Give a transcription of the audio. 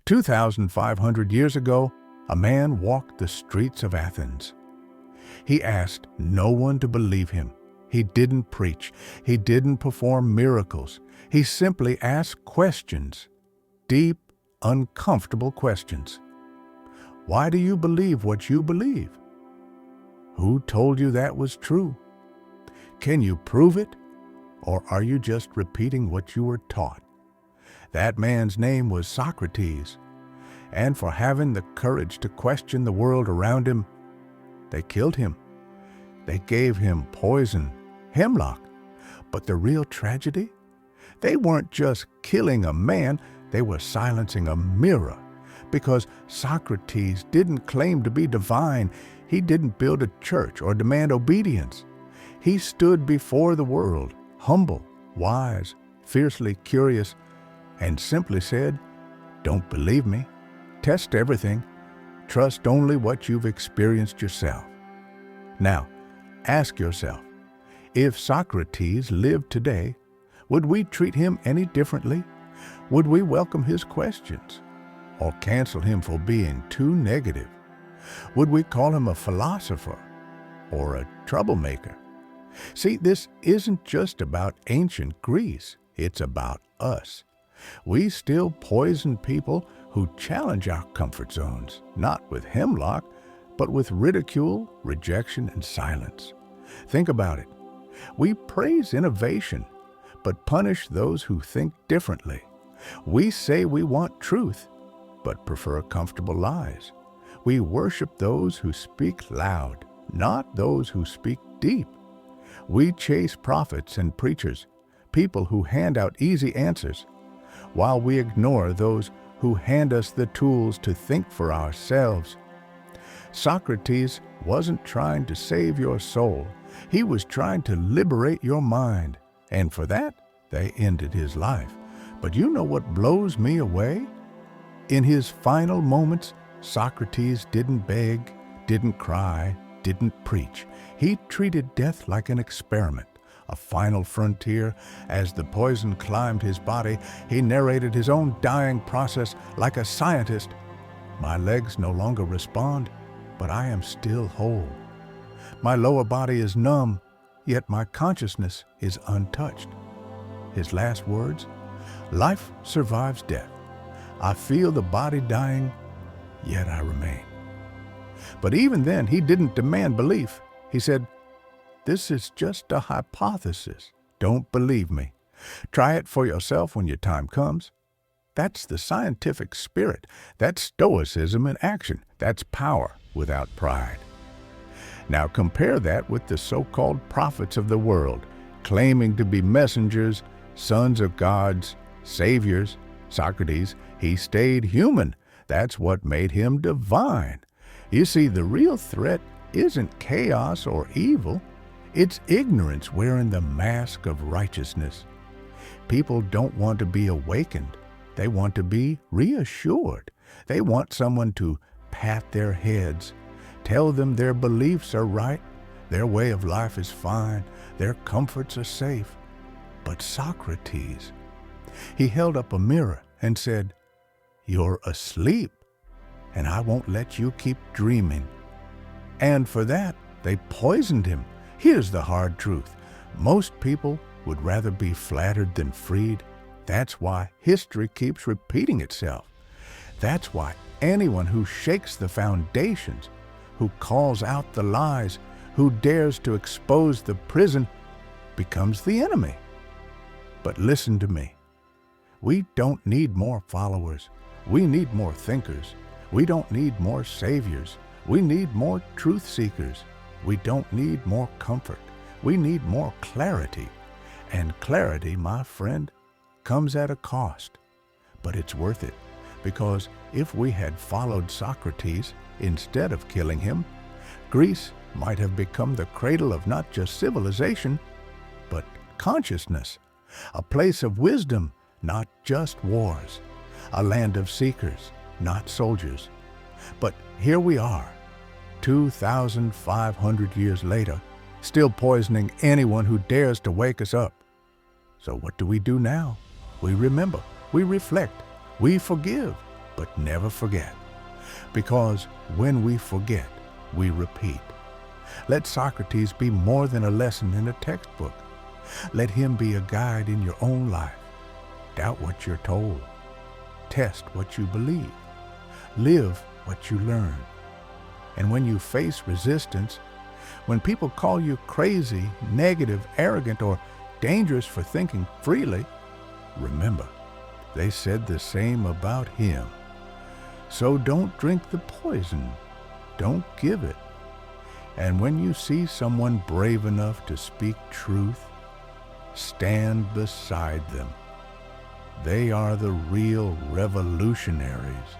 2,500 years ago, a man walked the streets of Athens. He asked no one to believe him. He didn't preach. He didn't perform miracles. He simply asked questions, deep, uncomfortable questions. Why do you believe what you believe? Who told you that was true? Can you prove it? Or are you just repeating what you were taught? That man's name was Socrates, and for having the courage to question the world around him, they killed him. They gave him poison, hemlock. But the real tragedy? They weren't just killing a man, they were silencing a mirror. Because Socrates didn't claim to be divine, he didn't build a church or demand obedience. He stood before the world, humble, wise, fiercely curious, and simply said, "Don't believe me. Test everything. Trust only what you've experienced yourself." Now, ask yourself, if Socrates lived today, would we treat him any differently? Would we welcome his questions or cancel him for being too negative? Would we call him a philosopher or a troublemaker? See, this isn't just about ancient Greece. It's about us. We still poison people who challenge our comfort zones, not with hemlock, but with ridicule, rejection, and silence. Think about it. We praise innovation, but punish those who think differently. We say we want truth, but prefer comfortable lies. We worship those who speak loud, not those who speak deep. We chase prophets and preachers, people who hand out easy answers, while we ignore those who hand us the tools to think for ourselves. Socrates wasn't trying to save your soul. He was trying to liberate your mind. And for that, they ended his life. But you know what blows me away? In his final moments, Socrates didn't beg, didn't cry, didn't preach. He treated death like an experiment, a final frontier. As the poison climbed his body, he narrated his own dying process like a scientist. "My legs no longer respond, but I am still whole. My lower body is numb, yet my consciousness is untouched." His last words, "Life survives death. I feel the body dying, yet I remain." But even then, he didn't demand belief. He said, "This is just a hypothesis. Don't believe me. Try it for yourself when your time comes." That's the scientific spirit. That's stoicism in action. That's power without pride. Now compare that with the so-called prophets of the world, claiming to be messengers, sons of gods, saviors. Socrates, he stayed human. That's what made him divine. You see, the real threat isn't chaos or evil. It's ignorance wearing the mask of righteousness. People don't want to be awakened. They want to be reassured. They want someone to pat their heads, tell them their beliefs are right, their way of life is fine, their comforts are safe. But Socrates, he held up a mirror and said, "You're asleep, and I won't let you keep dreaming." And for that, they poisoned him. Here's the hard truth. Most people would rather be flattered than freed. That's why history keeps repeating itself. That's why anyone who shakes the foundations, who calls out the lies, who dares to expose the prison, becomes the enemy. But listen to me. We don't need more followers. We need more thinkers. We don't need more saviors. We need more truth seekers. We don't need more comfort. We need more clarity. And clarity, my friend, comes at a cost. But it's worth it, because if we had followed Socrates instead of killing him, Greece might have become the cradle of not just civilization, but consciousness, a place of wisdom, not just wars, a land of seekers, not soldiers. But here we are, 2,500 years later, still poisoning anyone who dares to wake us up. So what do we do now? We remember, we reflect, we forgive. but never forget. Because when we forget, we repeat. Let Socrates be more than a lesson in a textbook. Let him be a guide in your own life. Doubt what you're told. Test what you believe. Live what you learn. And when you face resistance, when people call you crazy, negative, arrogant, or dangerous for thinking freely, remember, they said the same about him. So don't drink the poison. Don't give it. And when you see someone brave enough to speak truth, stand beside them. They are the real revolutionaries.